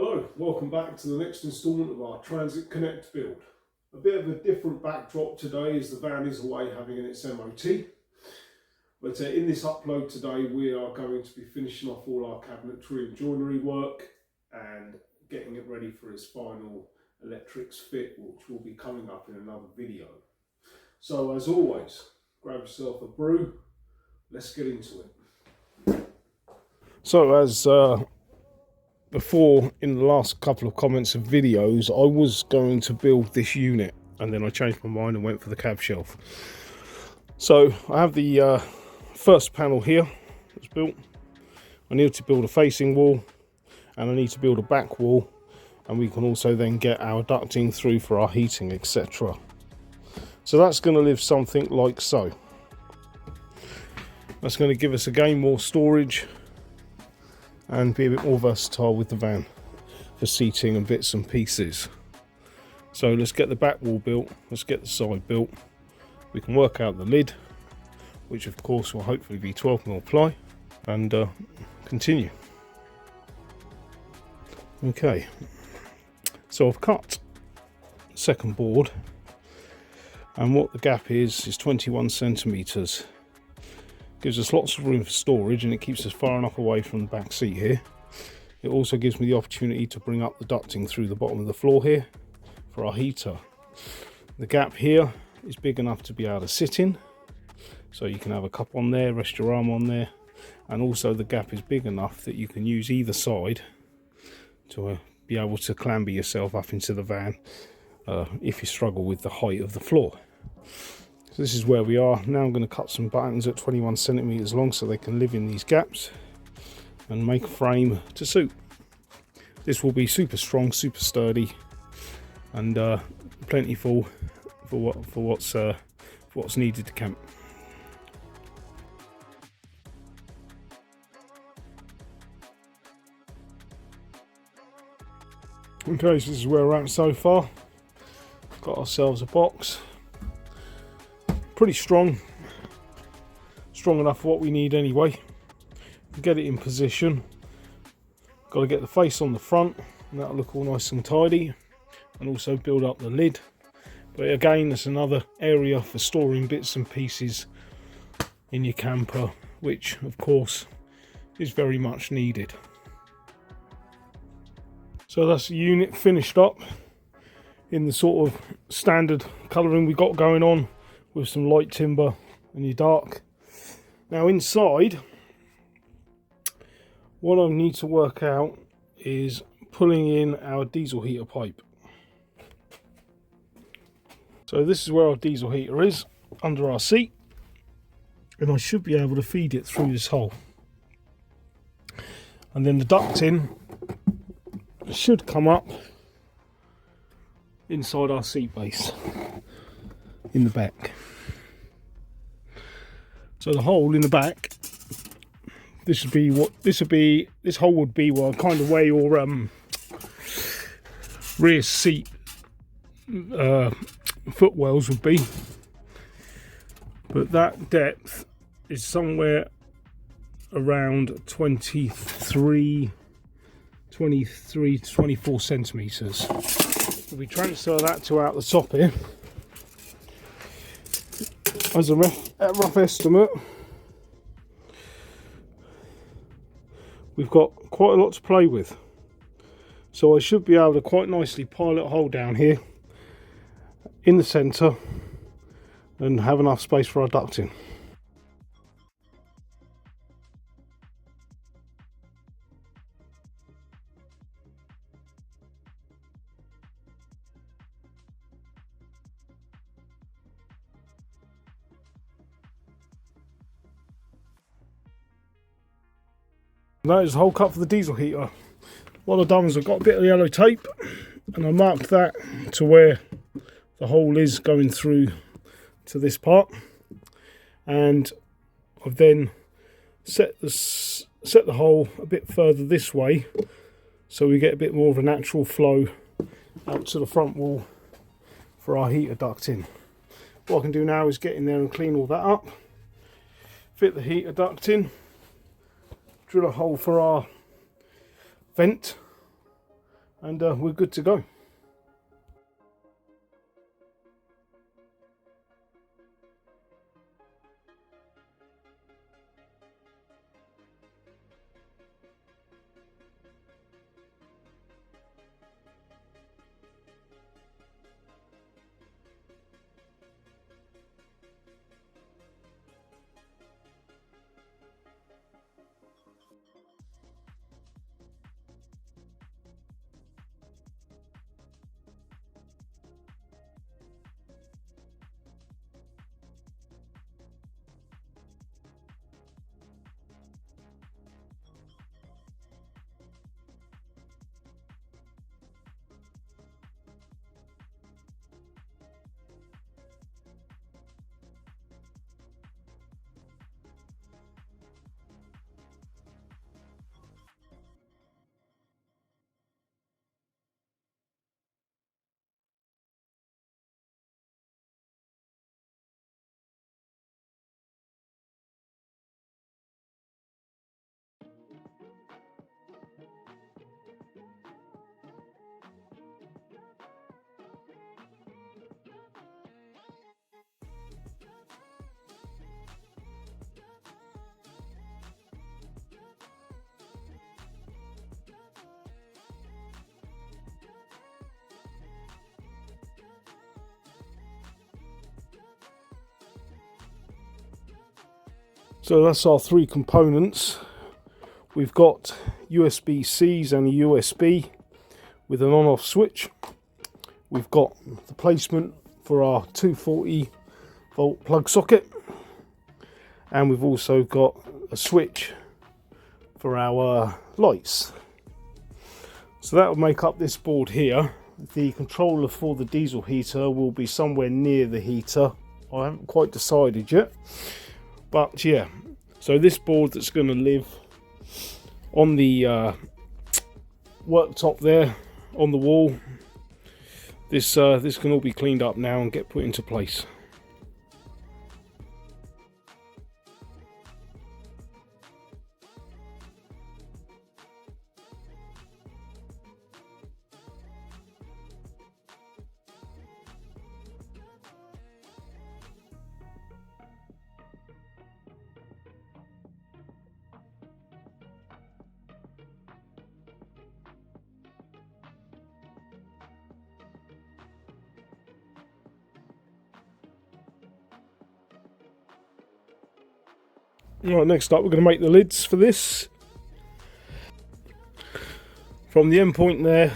Hello, welcome back to the next instalment of our Transit Connect build. A bit of a different backdrop today as the van is away having its MOT. But in this upload today we are going to be finishing off all our cabinetry and joinery work and getting it ready for its final electrics fit, which will be coming up in another video. So as always, grab yourself a brew, let's get into it. So as before, in the last couple of comments of videos, I was going to build this unit and then I changed my mind and went for the cab shelf. So I have the first panel here that's built. I need to build a facing wall and I need to build a back wall, and we can also then get our ducting through for our heating, etc. So that's going to live something like so. That's going to give us again more storage and be a bit more versatile with the van for seating and bits and pieces. So let's get the back wall built, let's get the side built. We can work out the lid, which of course will hopefully be 12mm ply, and continue. Okay, so I've cut the second board, and what the gap is 21 centimeters. Gives us lots of room for storage and it keeps us far enough away from the back seat here. It also gives me the opportunity to bring up the ducting through the bottom of the floor here for our heater. The gap here is big enough to be able to sit in, so you can have a cup on there, rest your arm on there, and also the gap is big enough that you can use either side to be able to clamber yourself up into the van if you struggle with the height of the floor. So this is where we are. Now I'm going to cut some battens at 21 centimeters long so they can live in these gaps and make a frame to suit. This will be super strong, super sturdy, and plentiful for what's needed to camp. Okay, so this is where we're at so far. Got ourselves a box. Pretty strong enough for what we need anyway. Get it in position. Got to get the face on the front, and that'll look all nice and tidy, and also build up the lid. But again, there's another area for storing bits and pieces in your camper, which of course is very much needed. So that's the unit finished up in the sort of standard colouring we got going on, with some light timber and your dark. Now inside, what I need to work out is pulling in our diesel heater pipe. So this is where our diesel heater is, under our seat, and I should be able to feed it through this hole. And then the ducting should come up inside our seat base in the back. So the hole in the back, this hole would be well, kind of where your rear seat footwells would be, but that depth is somewhere around 23 to 24 centimeters. If we transfer that to out the top here, as a rough estimate, we've got quite a lot to play with. So I should be able to quite nicely pilot a hole down here in the centre and have enough space for our ducting. That is the hole cut for the diesel heater. What I've done is I've got a bit of yellow tape and I marked that to where the hole is going through to this part, and I've then set the hole a bit further this way so we get a bit more of a natural flow out to the front wall for our heater ducting. What I can do now is get in there and clean all that up, fit the heater duct in, drill a hole for our vent, and we're good to go. So that's our three components. We've got USB-Cs and a USB with an on-off switch. We've got the placement for our 240 volt plug socket, and we've also got a switch for our lights. So that will make up this board here. The controller for the diesel heater will be somewhere near the heater. I haven't quite decided yet, but yeah. So this board that's going to live on the worktop there on the wall, this can all be cleaned up now and get put into place. Right, next up we're going to make the lids for this. From the end point there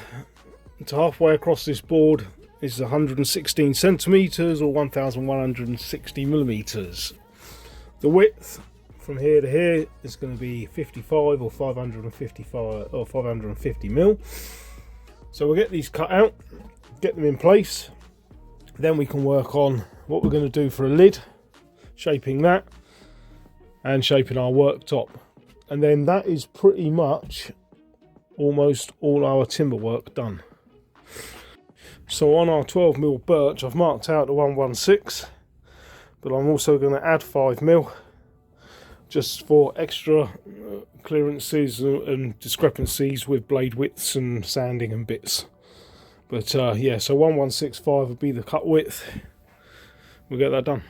to halfway across this board is 116 centimeters or 1160 millimeters. The width from here to here is going to be 55 or 555 or 550 mil. So we'll get these cut out, get them in place, then we can work on what we're going to do for a lid, shaping that and shaping our worktop, and then that is pretty much almost all our timber work done. So on our 12mm birch I've marked out the 116, but I'm also going to add 5mm just for extra clearances and discrepancies with blade widths and sanding and bits. But yeah, so 1165 would be the cut width. We'll get that done.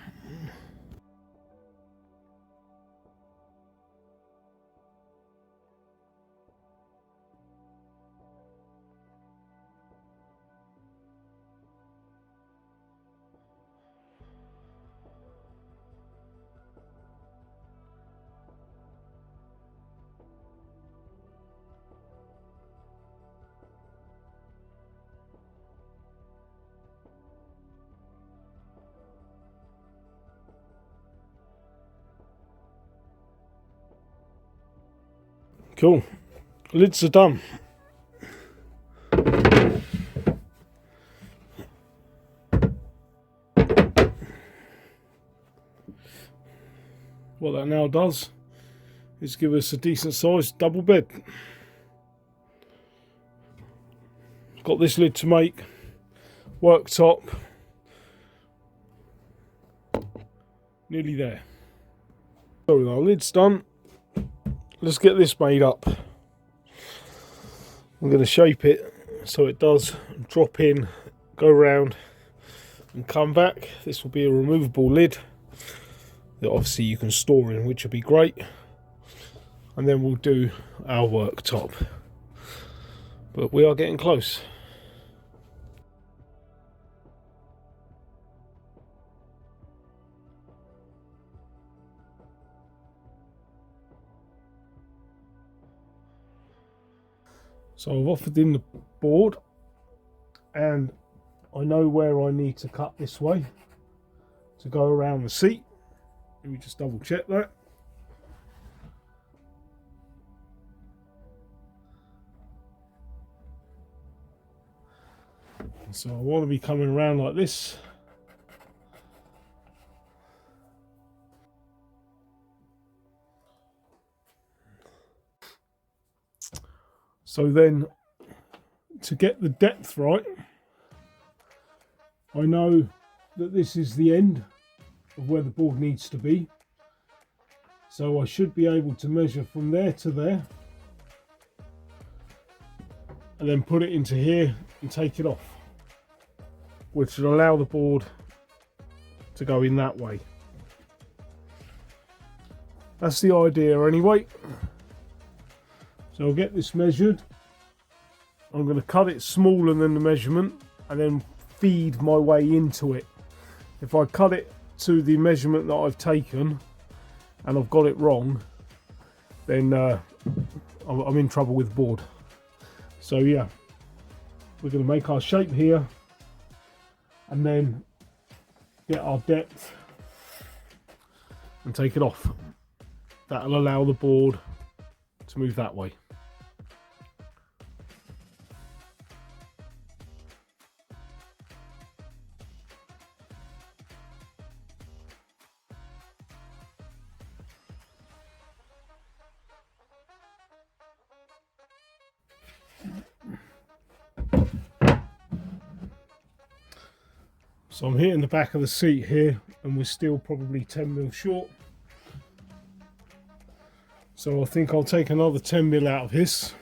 Cool, lids are done. What that now does is give us a decent sized double bed. Got this lid to make, worktop, nearly there. So our lid's done. Let's get this made up. I'm going to shape it so it does drop in, go round and come back. This will be a removable lid that obviously you can store in, which would be great. And then we'll do our worktop, but we are getting close. So I've offered in the board, and I know where I need to cut this way to go around the seat. Let me just double check that. So I want to be coming around like this. So then, to get the depth right, I know that this is the end of where the board needs to be. So I should be able to measure from there to there, and then put it into here and take it off, which will allow the board to go in that way. That's the idea anyway. So I'll get this measured. I'm going to cut it smaller than the measurement and then feed my way into it. If I cut it to the measurement that I've taken and I've got it wrong, then I'm in trouble with the board. So yeah, we're going to make our shape here and then get our depth and take it off. That'll allow the board to move that way. So I'm hitting the back of the seat here, and we're still probably 10mm short. So I think I'll take another 10mm out of this.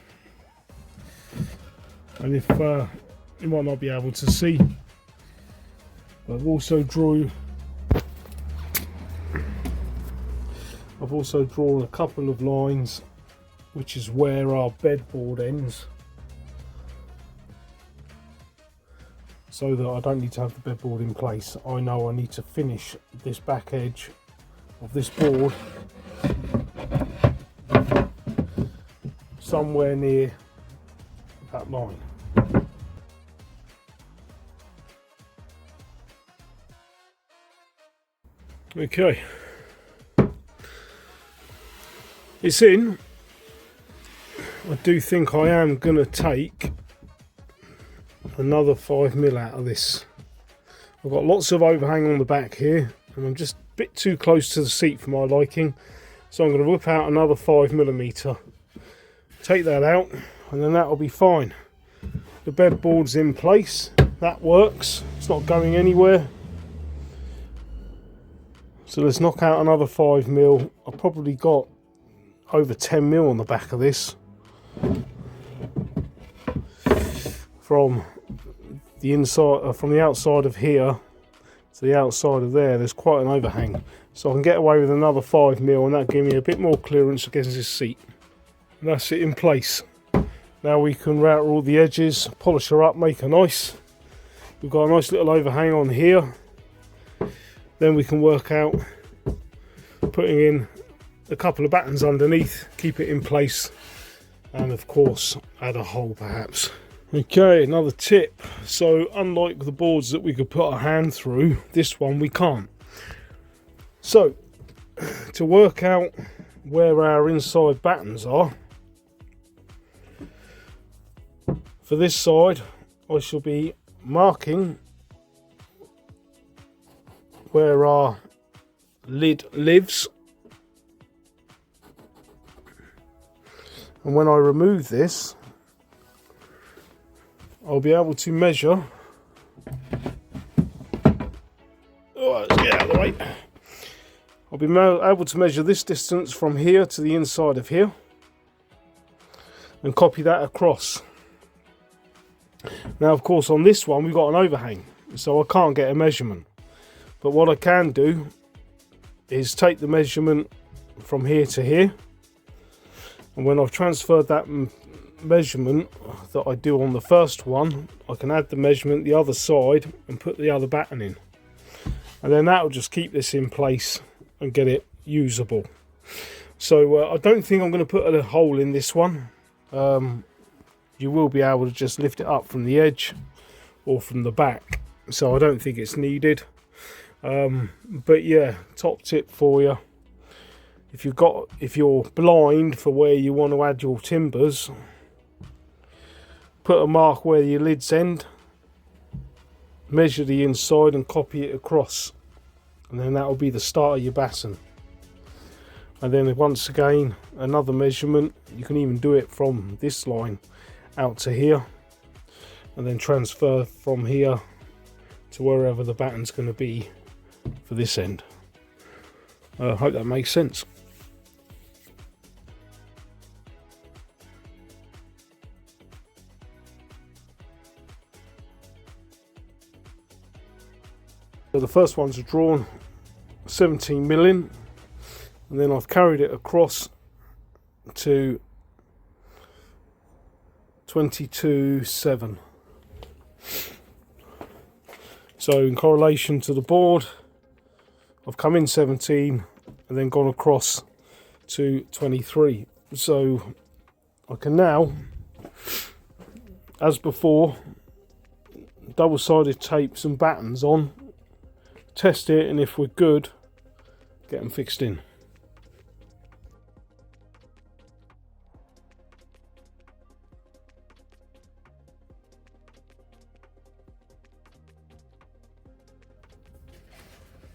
And if you might not be able to see, but I've also drawn a couple of lines, which is where our bedboard ends, so that I don't need to have the bedboard in place. I know I need to finish this back edge of this board somewhere near that line. Okay, it's in. I do think I am going to take another 5mm out of this. I've got lots of overhang on the back here, and I'm just a bit too close to the seat for my liking, so I'm going to whip out another 5mm, take that out, and then that'll be fine. The bedboard's in place, that works, it's not going anywhere. So let's knock out another 5mm. I've probably got over 10mm on the back of this from the inside, from the outside of here to the outside of there. There's quite an overhang, so I can get away with another 5mm, and that'll give me a bit more clearance against this seat. And that's it in place. Now we can router all the edges, polish her up, make her nice. We've got a nice little overhang on here. Then we can work out putting in a couple of battens underneath, keep it in place, and of course add a hole perhaps. Okay, another tip. So unlike the boards that we could put our hand through, this one we can't. So to work out where our inside battens are, for this side I shall be marking where our lid lives, and when I remove this I'll be able to measure. Oh, let's get out of the way. I'll be able to measure this distance from here to the inside of here and copy that across. Now of course on this one we've got an overhang, so I can't get a measurement, but what I can do is take the measurement from here to here, and when I've transferred that measurement that I do on the first one, I can add the measurement the other side and put the other batten in, and then that will just keep this in place and get it usable. So I don't think I'm going to put a hole in this one. You will be able to just lift it up from the edge or from the back, so I don't think it's needed. But yeah, top tip for you: if you're blind for where you want to add your timbers, put a mark where your lids end, measure the inside and copy it across, and then that will be the start of your batten. And then once again, another measurement. You can even do it from this line out to here, and then transfer from here to wherever the batten's going to be for this end. I hope that makes sense. So the first ones are drawn 17 million, and then I've carried it across to 22.7. So in correlation to the board, I've come in 17 and then gone across to 23. So I can now, as before, double-sided tape some battens on, test it, and if we're good, get them fixed in.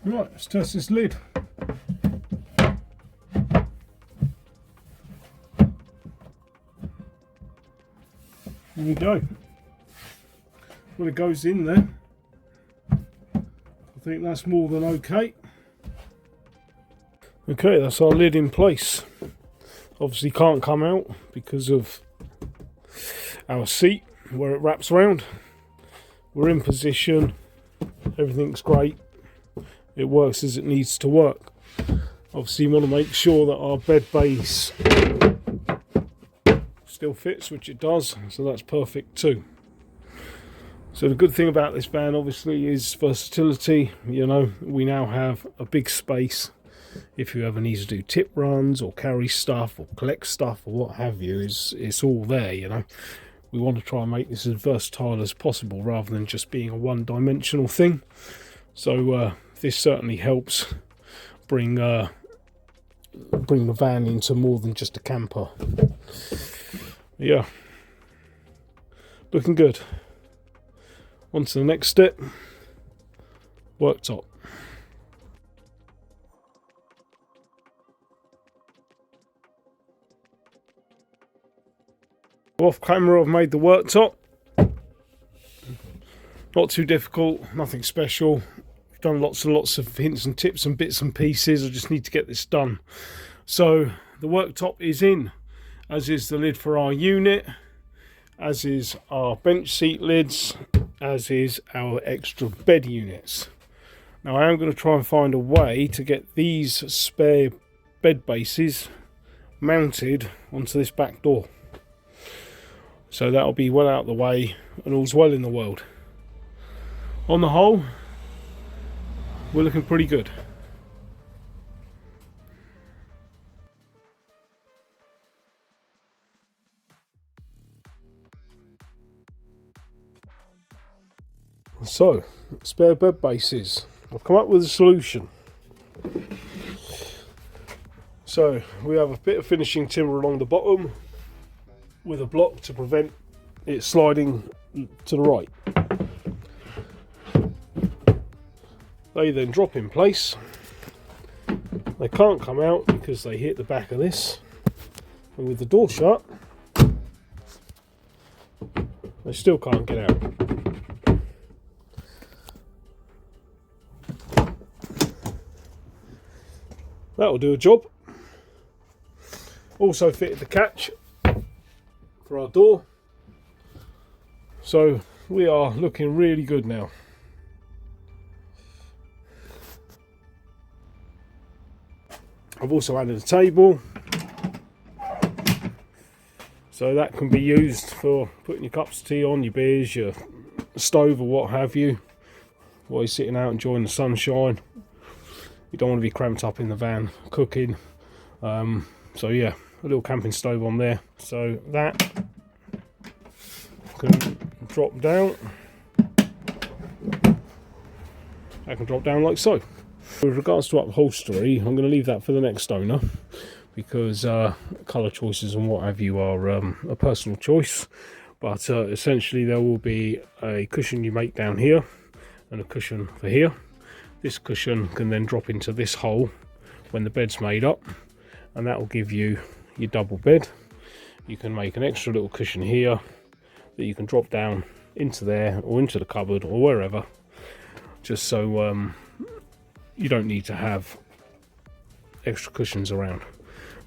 Right, let's test this lid. There we go. Well, it goes in there. I think that's more than okay. Okay, that's our lid in place. Obviously can't come out because of our seat where it wraps around. We're in position, everything's great. It works as it needs to work. Obviously you want to make sure that our bed base still fits, which it does, so that's perfect too. So the good thing about this van obviously is versatility. You know, we now have a big space. If you ever need to do tip runs or carry stuff or collect stuff or what have you, it's all there, you know. We want to try and make this as versatile as possible rather than just being a one-dimensional thing. So this certainly helps bring the van into more than just a camper. Yeah, looking good. On to the next step, worktop. Off camera I've made the worktop. Not too difficult, nothing special. I've done lots and lots of hints and tips and bits and pieces. I just need to get this done. So the worktop is in, as is the lid for our unit, as is our bench seat lids, as is our extra bed units. Now I am going to try and find a way to get these spare bed bases mounted onto this back door. So that'll be well out of the way and all's well in the world. On the whole, we're looking pretty good. So, spare bed bases. I've come up with a solution. So, we have a bit of finishing timber along the bottom with a block to prevent it sliding to the right. They then drop in place. They can't come out because they hit the back of this, and with the door shut they still can't get out. That'll do a job. Also fitted the catch for our door, So we are looking really good now. I've also added a table, so that can be used for putting your cups of tea on, your beers, your stove or what have you, while you're sitting out enjoying the sunshine. You don't want to be cramped up in the van cooking. So yeah, a little camping stove on there. So that can drop down. That can drop down like so. With regards to upholstery, I'm going to leave that for the next owner, because colour choices and what have you are a personal choice. But essentially there will be a cushion you make down here and a cushion for here. This cushion can then drop into this hole when the bed's made up, and that will give you your double bed. You can make an extra little cushion here that you can drop down into there or into the cupboard or wherever, just so you don't need to have extra cushions around.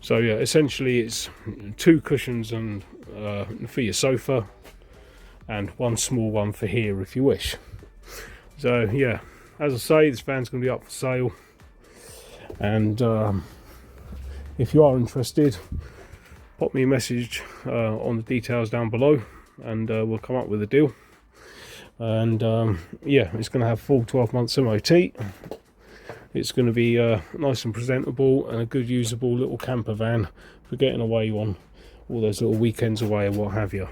So yeah, essentially it's 2 cushions and for your sofa, and 1 small one for here if you wish. So yeah, as I say, this van's going to be up for sale, and if you are interested, pop me a message on the details down below, and we'll come up with a deal. And yeah, it's going to have full 12 months MOT. It's going to be nice and presentable, and a good usable little camper van for getting away on all those little weekends away or what have you.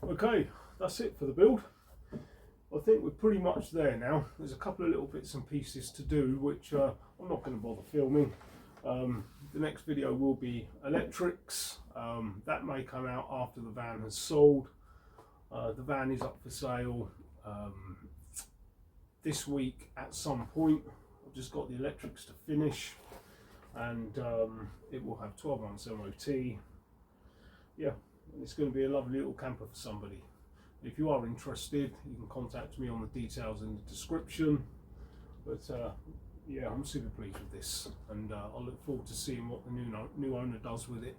Okay, that's it for the build. I think we're pretty much there now. There's a couple of little bits and pieces to do, which I'm not going to bother filming. The next video will be electrics. That may come out after the van has sold. The van is up for sale this week at some point. I've just got the electrics to finish, and it will have 12 months MOT. Yeah, it's going to be a lovely little camper for somebody. If you are interested, you can contact me on the details in the description. But yeah, I'm super pleased with this, and I look forward to seeing what the new owner does with it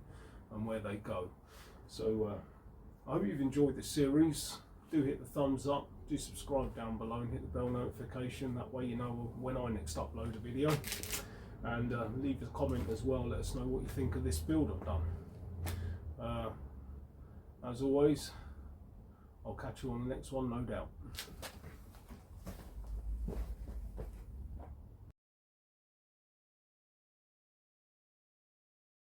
and where they go. So I hope you've enjoyed this series. Do hit the thumbs up, do subscribe down below, and hit the bell notification. That way you know when I next upload a video. And leave a comment as well, let us know what you think of this build I've done. As always, I'll catch you on the next one, no doubt.